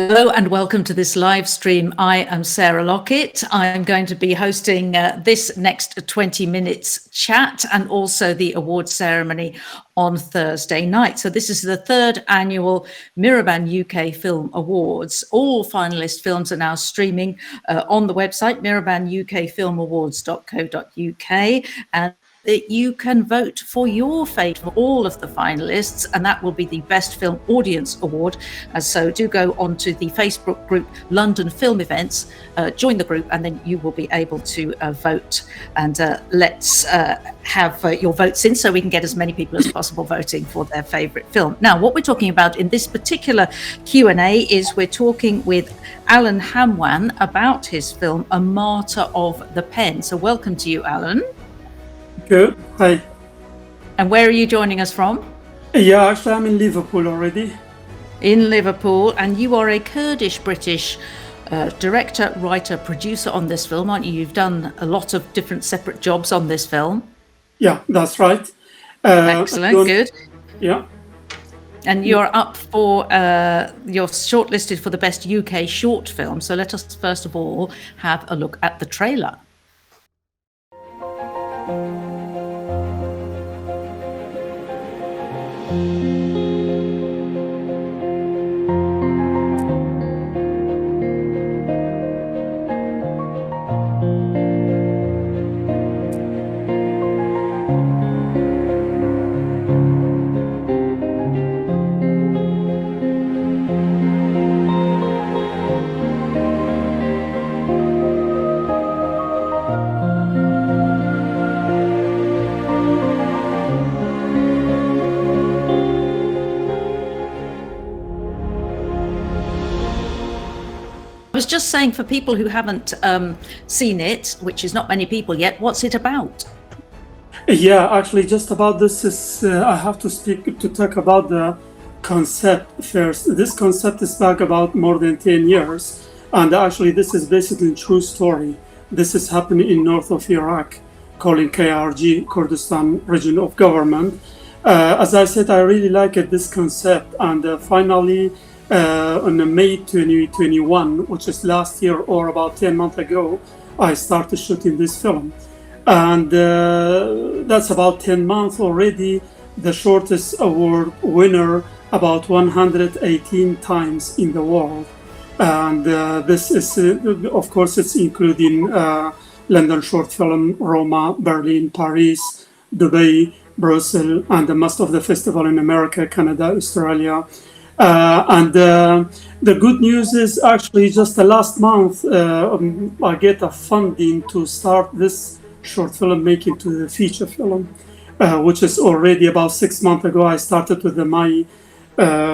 Hello and welcome to this live stream. I am Sarah Lockett. I'm going to be hosting this next 20 minutes chat and also the awards ceremony on Thursday night. So this is the third annual MiraBan UK Film Awards. All finalist films are now streaming on the website mirabanukfilmawards.co.uk, and that you can vote for your fate for all of the finalists, and that will be the Best Film Audience Award. So do go onto the Facebook group London Film Events, join the group, and then you will be able to vote. And let's have your votes in so we can get as many people as possible voting for their favourite film. Now, what we're talking about in this particular Q&A is we're talking with Alan Hawman about his film, A Martyr of the Pen. So welcome to you, Alan. Good. Hi. And where are you joining us from? Yeah, actually, I'm in Liverpool already. In Liverpool, and you are a Kurdish-British director, writer, producer on this film, aren't you? You've done a lot of different separate jobs on this film. Yeah, that's right. Excellent, good. Yeah. And you're up for, you're shortlisted for the Best UK Short Film. So let us first of all have a look at the trailer. I was just saying, for people who haven't seen it, which is not many people yet, what's it about? Yeah, actually, just about this is I have to talk about the concept first. This concept is back about more than 10 years, and actually this is basically a true story. This is happening in north of Iraq, calling KRG, Kurdistan Region of Government. As I said, I really like this concept, and finally on May 2021, which is last year or about 10 months ago, I started shooting this film. And that's about 10 months already, the shortest award winner about 118 times in the world. And this is, of course, it's including London Short Film, Roma, Berlin, Paris, Dubai, Brussels, and most of the festival in America, Canada, Australia. And the good news is actually just the last month I get a funding to start this short film making to the feature film, which is already about 6 months ago. I started with my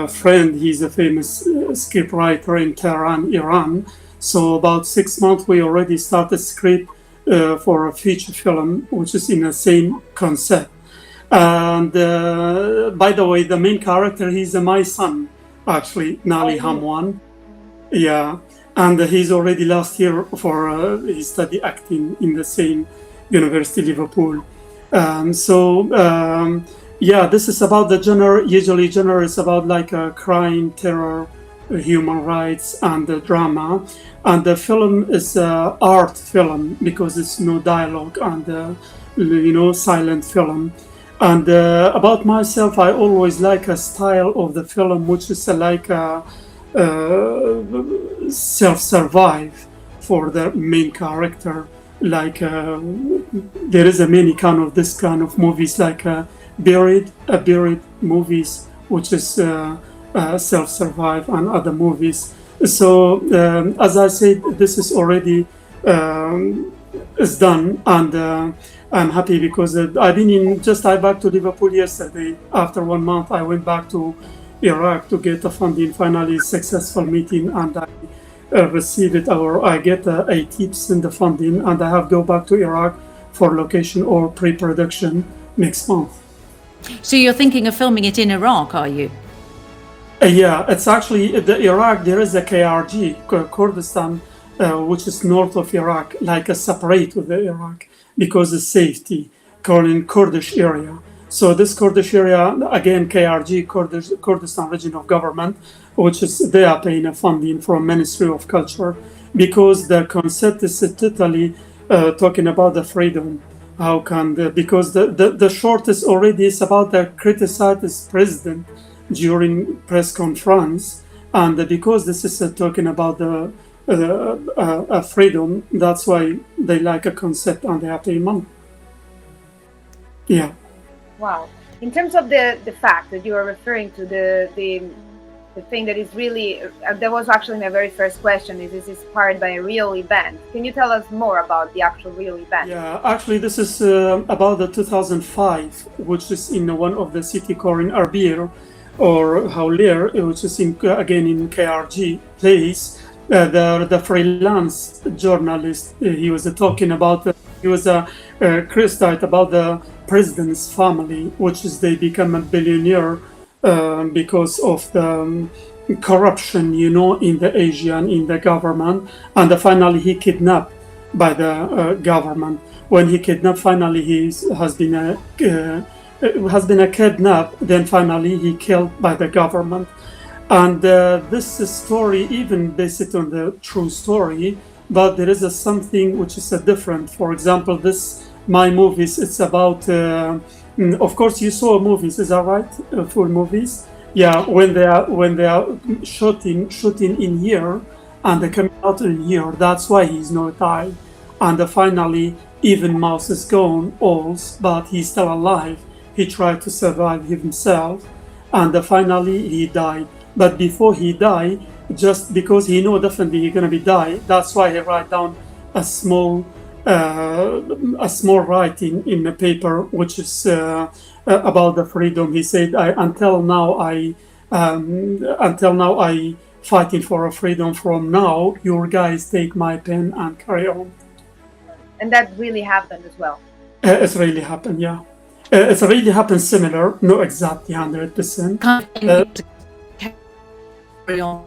friend. He's a famous script writer in Tehran, Iran. So about 6 months we already started script for a feature film, which is in the same concept. And by the way, the main character, he's my son, actually, Alan Hawman. Yeah, and he's already last year for he studied acting in the same University, Liverpool. Yeah, this is about the genre. Usually, genre is about like a crime, terror, human rights, and drama. And the film is an art film because it's no dialogue and silent film. And about myself, I always like a style of the film which is like a self-survive for the main character. Like there is a many kind of this kind of movies, like buried movies, which is self-survive, and other movies. So as I said, this is already is done, and I'm happy because I've been back to Liverpool yesterday. After 1 month, I went back to Iraq to get the funding. Finally, successful meeting, and I receive it, or I get 80% the funding, and I have to go back to Iraq for location or pre-production next month. So you're thinking of filming it in Iraq, are you? Yeah, it's actually the Iraq. There is a KRG, Kurdistan, which is north of Iraq, like a separate with the Iraq because of safety, calling Kurdish area. So this Kurdish area, again, KRG, Kurdistan Region of Government. which is they are paying a funding from Ministry of Culture, because the concept is totally talking about the freedom. How can because the short is already is about the criticized president during press conference, and because this is talking about the freedom, that's why they like a concept and they are paying money. Yeah. Wow. In terms of the fact that you are referring to the thing that is really, that was actually my very first question, is this inspired by a real event? Can you tell us more about the actual real event? Yeah, actually this is about the 2005, which is in one of the city called in Arbir or Haulir, which is again in KRG place. The freelance journalist, he was talking about, he was criticized about the president's family, which is they become a billionaire because of the corruption, in the Asian, in the government, and finally he kidnapped by the government. When he kidnapped, finally he has been a kidnap. Then finally he killed by the government. And this story even based on the true story, but there is something which is different. For example, my movies, it's about. Of course, you saw movies, is that right? Full movies, yeah. When they are shooting in here, and they come out in here, that's why he's not died. And finally, even Mouse is gone, also, but he's still alive. He tried to survive himself, and finally he died. But before he died, just because he know definitely he's gonna be die, that's why he write down a small writing in the paper, which is about the freedom. He said, until now I fighting for a freedom. From now, your guys take my pen and carry on. And that really happened as well. It's really happened, yeah. It's really happened similar, not exactly 100%. Carry on.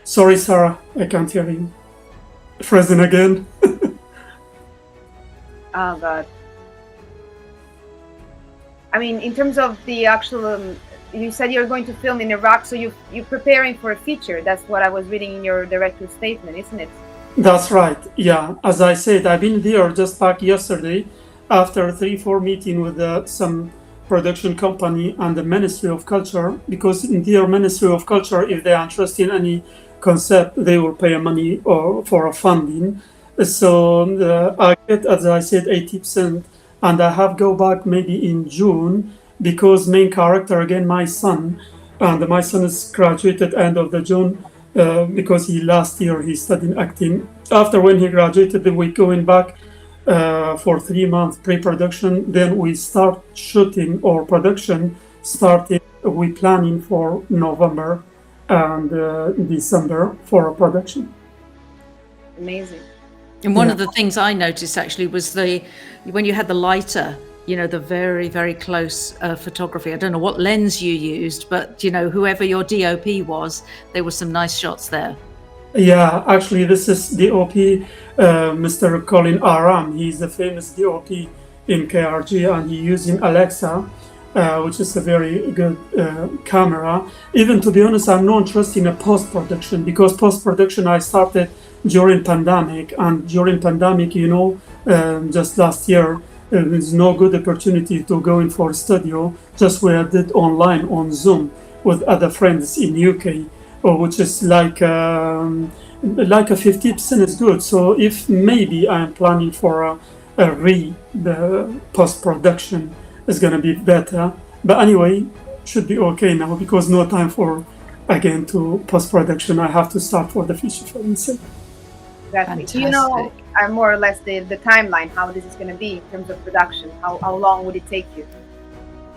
Sorry, Sarah, I can't hear you. Frozen again. Oh God. I mean, in terms of the actual, you said you're going to film in Iraq, so you're preparing for a feature. That's what I was reading in your director's statement, isn't it? That's right. Yeah. As I said, I've been there just back yesterday after 3-4 meeting with some production company and the Ministry of Culture, because in their Ministry of Culture, if they are interested in any concept, they will pay money or for a funding. So I get, as I said, 80%, and I have go back maybe in June, because main character again my son, and my son is graduated end of the June, because last year he studied acting. After when he graduated, we going back for 3 months pre-production. Then we start shooting or production starting. We planning for November and December for a production. Amazing. And one of the things I noticed actually was when you had the lighter, the very, very close photography. I don't know what lens you used, but whoever your DOP was, there were some nice shots there. Yeah, actually, this is DOP, Mr. Colin Aram. He's a famous DOP in KRG, and he using Alexa, which is a very good camera. Even to be honest, I'm not interested in a post-production, because post-production I started during pandemic, and during pandemic, just last year, there's no good opportunity to go in for a studio. Just where I did online on Zoom with other friends in UK, which is like a 50% is good. So if maybe I'm planning for the post-production is gonna be better. But anyway, should be okay now, because no time for again to post-production. I have to start for the feature film. Exactly. Do you know more or less the timeline, how this is going to be in terms of production? How long would it take you?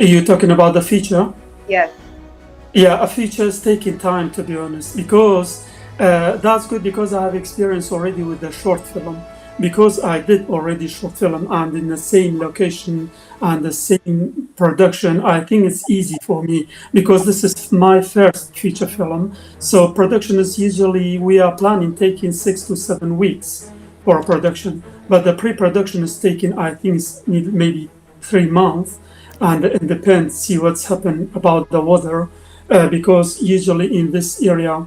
Are you talking about the feature? Yes. Yeah, a feature is taking time, to be honest, because that's good, because I have experience already with the short film, because I did already short film and in the same location and the same production. I think it's easy for me, because this is my first feature film. So production is usually, we are planning taking 6 to 7 weeks for a production, but the pre-production is taking, I think it's maybe 3 months, and it depends, see what's happened about the weather. because usually in this area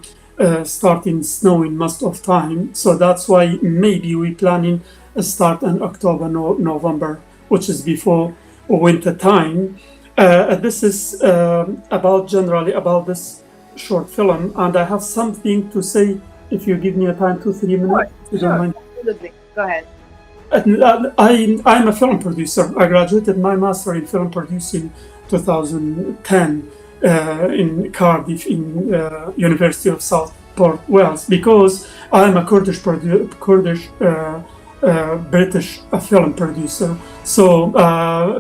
starting snowing most of time. So that's why maybe we planning a start in October, November, which is before winter time. This is about generally about this short film, and I have something to say if you give me a time, 2-3 minutes. If you don't mind. Absolutely. Go ahead. I'm a film producer. I graduated my master in film producing 2010 in Cardiff in University of Southport, Wales, because I'm a Kurdish British film producer. So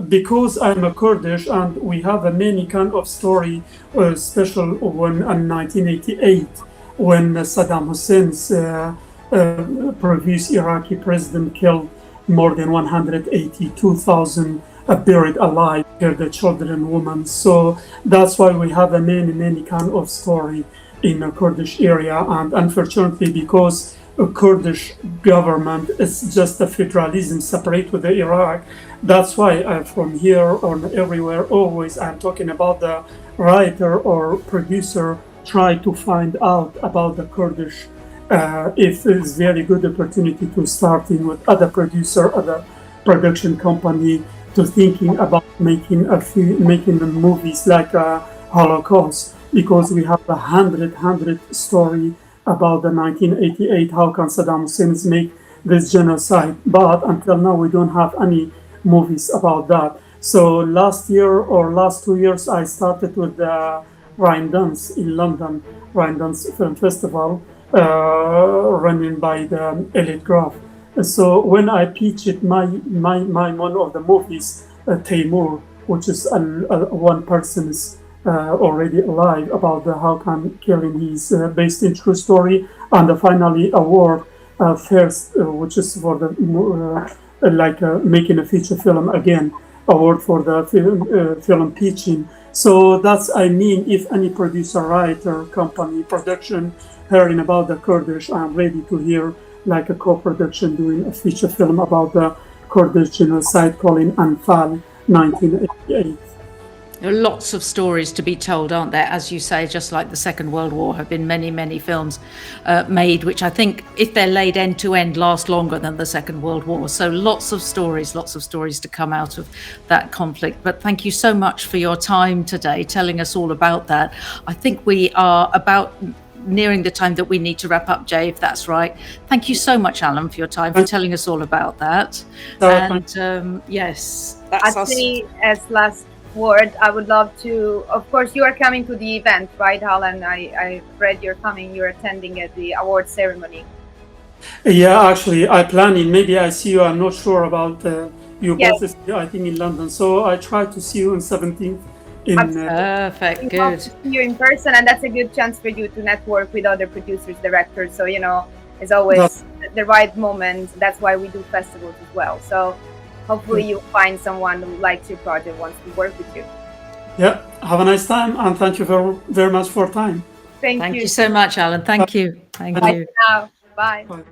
because I'm a Kurdish and we have a many kind of story, special when in 1988 when Saddam Hussein's previous Iraqi president killed more than 182,000 buried alive, here the children and women. So that's why we have a many kind of story in the Kurdish area. And unfortunately, because a Kurdish government is just a federalism separate with the Iraq, that's why from here on everywhere always I'm talking about the writer or producer try to find out about the Kurdish. If it's very good opportunity to starting with other producer, other production company, to thinking about making the movies like a Holocaust, because we have 100 story about the 1988 how can Saddam Hussein make this genocide, but until now we don't have any movies about that. So last year or last 2 years I started with the Rhine Dance in London, Rhine Dance Film Festival, running by the Elite Graph. So when I pitched my one of the movies, Taimur, which is one person is already alive, about the how can killing his based in true story, and finally award first, which is for the making a feature film again, award for the film pitching. So that's, I mean, if any producer, writer, company, production hearing about the Kurdish, I'm ready to hear like a co-production doing a feature film about the Kurdish genocide calling Anfal 1988. There are lots of stories to be told, aren't there? As you say, just like the Second World War, have been many films made, which I think, if they're laid end to end, last longer than the Second World War. So lots of stories to come out of that conflict. But thank you so much for your time today, telling us all about that. I think we are about nearing the time that we need to wrap up, Jay, if that's right. Thank you so much, Alan, for your time, for telling us all about that. And yes, that's I'd say as last word, I would love to, of course, you are coming to the event, right, Alan? I read you're coming, you're attending at the award ceremony. Yeah, actually, I planning. Maybe I see you. I'm not sure about you both. I think in London. So I try to see you on 17th. Perfect, good. To see you in person, and that's a good chance for you to network with other producers, directors. So, you know, it's always the right moment. That's why we do festivals as well. So hopefully you find someone who likes your project, wants to work with you. Yeah, have a nice time, and thank you very much for time. Thank you. Thank you so much, Alan. Thank you. Thank you. Bye for now. Bye. Bye.